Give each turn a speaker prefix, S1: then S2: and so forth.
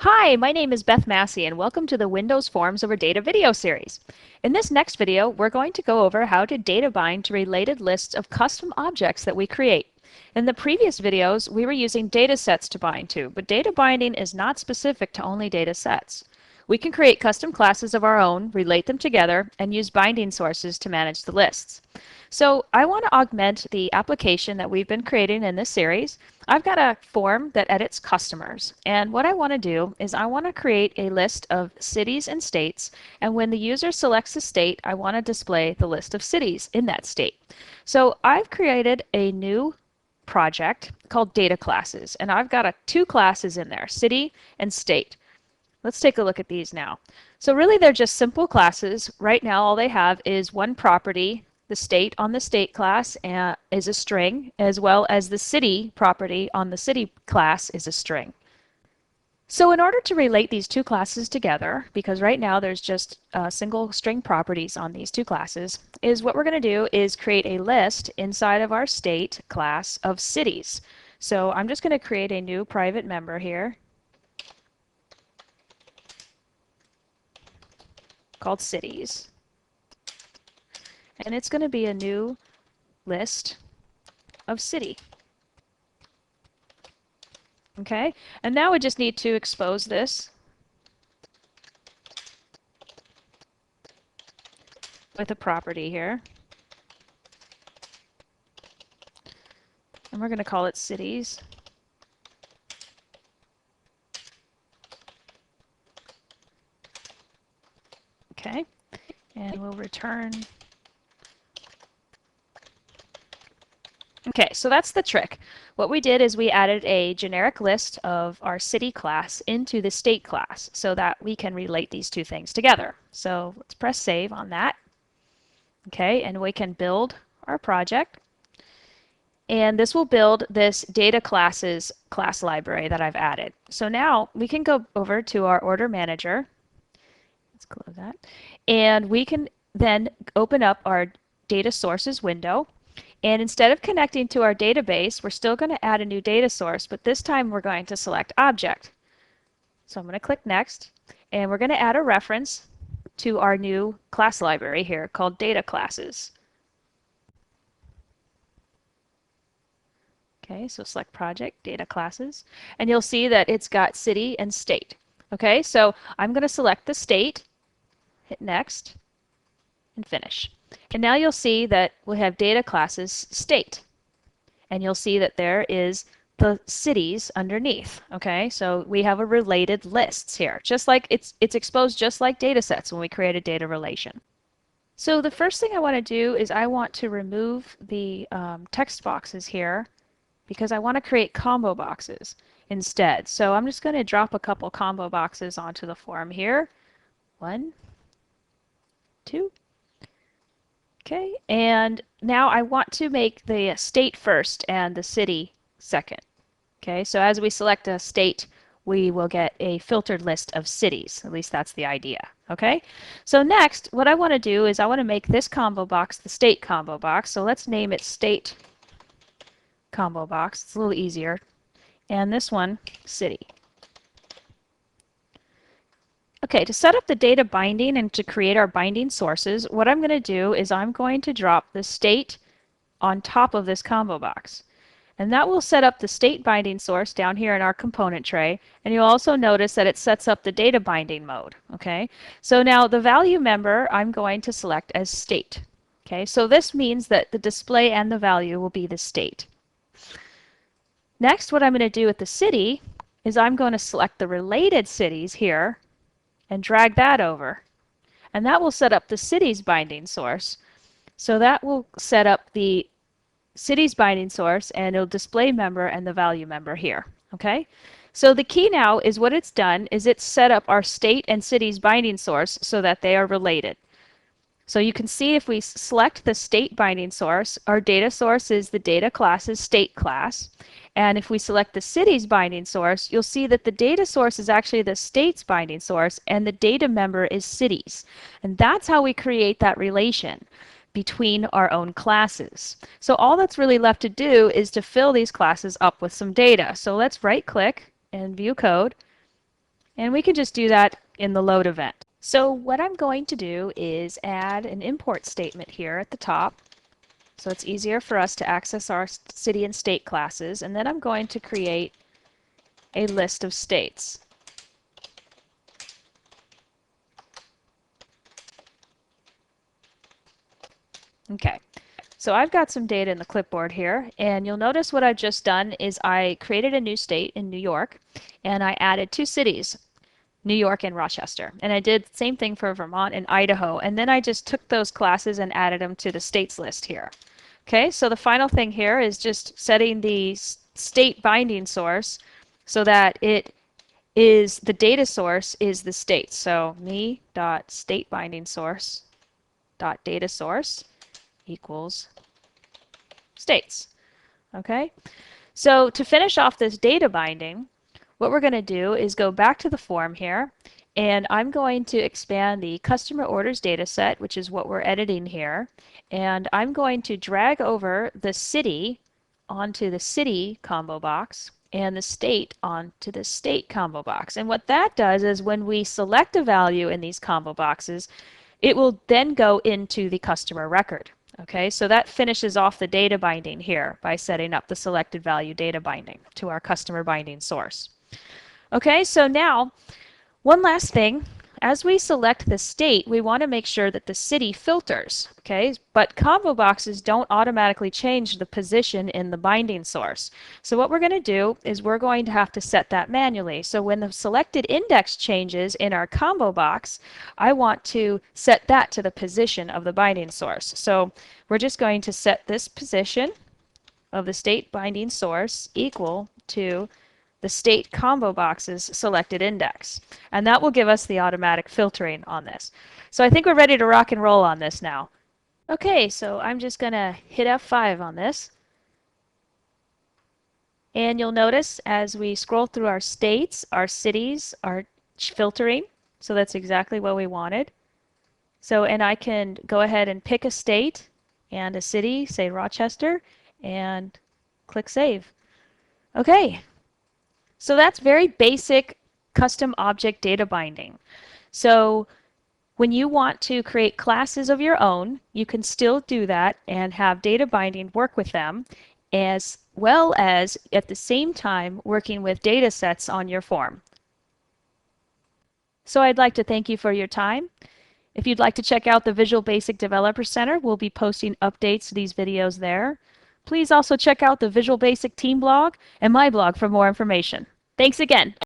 S1: Hi, my name is Beth Massey and welcome to the Windows Forms over Data video series. In this next video, we're going to go over how to data bind to related lists of custom objects that we create. In the previous videos, we were using data sets to bind to, but data binding is not specific to only data sets. We can create custom classes of our own, relate them together, and use binding sources to manage the lists. So I want to augment the application that we've been creating in this series. I've got a form that edits customers, and what I want to do is I want to create a list of cities and states, and when the user selects a state, I want to display the list of cities in that state. So I've created a new project called data classes, and I've got two classes in there, city and state. Let's take a look at these now. So really they're just simple classes. Right now all they have is one property. The state on the state class is a string, as well as the city property on the city class is a string. So in order to relate these two classes together, because right now there's just single string properties on these two classes, is what we're going to do is create a list inside of our state class of cities. So I'm just going to create a new private member here called cities. And it's going to be a new list of city. Okay, and now we just need to expose this with a property here. And we're going to call it cities. Okay, and we'll return. Okay, so that's the trick. What we did is we added a generic list of our city class into the state class so that we can relate these two things together. So let's press save on that. Okay, and we can build our project. And this will build this data classes class library that I've added. So now we can go over to our order manager. Let's close that. And we can then open up our data sources window. And instead of connecting to our database, we're still going to add a new data source, but this time we're going to select object. So I'm going to click next, and we're going to add a reference to our new class library here called data classes. Okay, so select project, data classes, and you'll see that it's got city and state. Okay, so I'm going to select the state, hit next, and finish. And now you'll see that we have data classes state. And you'll see that there is the cities underneath. Okay, so we have a related lists here, just like it's exposed just like data sets when we create a data relation. So the first thing I want to do is I want to remove the text boxes here because I want to create combo boxes instead. So I'm just going to drop a couple combo boxes onto the form here. 1, 2. Okay, and now I want to make the state first and the city second. Okay, so as we select a state, we will get a filtered list of cities. At least that's the idea. Okay, so next, what I want to do is I want to make this combo box the state combo box. So let's name it state combo box. It's a little easier. And this one, city. Okay, to set up the data binding and to create our binding sources, what I'm going to do is I'm going to drop the state on top of this combo box. And that will set up the state binding source down here in our component tray. And you'll also notice that it sets up the data binding mode. Okay, so now the value member I'm going to select as state. Okay, so this means that the display and the value will be the state. Next, what I'm going to do with the city is I'm going to select the related cities here and drag that over. And that will set up the city's binding source. So that will set up the city's binding source and it'll display member and the value member here. Okay? So the key now is what it's done is it's set up our state and city's binding source so that they are related. So you can see if we select the state binding source, our data source is the data class's state class. And if we select the city's binding source, you'll see that the data source is actually the state's binding source and the data member is cities. And that's how we create that relation between our own classes. So all that's really left to do is to fill these classes up with some data. So let's right click and view code And we can just do that in the load event. So what I'm going to do is add an import statement here at the top, so it's easier for us to access our city and state classes. And then I'm going to create a list of states. Okay, so I've got some data in the clipboard here, and you'll notice what I've just done is I created a new state in New York, and I added 2 cities, New York and Rochester. And I did the same thing for Vermont and Idaho, and then I just took those classes and added them to the states list here. Okay, so the final thing here is just setting the state binding source so that it is the data source is the state. So me.stateBindingSource.dataSource equals states. Okay, so to finish off this data binding, what we're going to do is go back to the form here, and I'm going to expand the customer orders data set, which is what we're editing here, and I'm going to drag over the city onto the city combo box and the state onto the state combo box. And what that does is when we select a value in these combo boxes, it will then go into the customer record. Okay, so that finishes off the data binding here by setting up the selected value data binding to our customer binding source. Okay, so now one last thing. As we select the state, we want to make sure that the city filters, okay? But combo boxes don't automatically change the position in the binding source. So what we're going to do is we're going to have to set that manually. So when the selected index changes in our combo box, I want to set that to the position of the binding source. So we're just going to set this position of the state binding source equal to the state combo box's selected index. And that will give us the automatic filtering on this. So I think we're ready to rock and roll on this now. Okay, so I'm just going to hit F5 on this. And you'll notice as we scroll through our states, our cities are filtering. So that's exactly what we wanted. So, and I can go ahead and pick a state and a city, say Rochester, and click Save. Okay. So that's very basic custom object data binding. So when you want to create classes of your own, you can still do that and have data binding work with them, as well as at the same time working with data sets on your form. So I'd like to thank you for your time. If you'd like to check out the Visual Basic Developer Center, we'll be posting updates to these videos there. Please also check out the Visual Basic team blog and my blog for more information. Thanks again.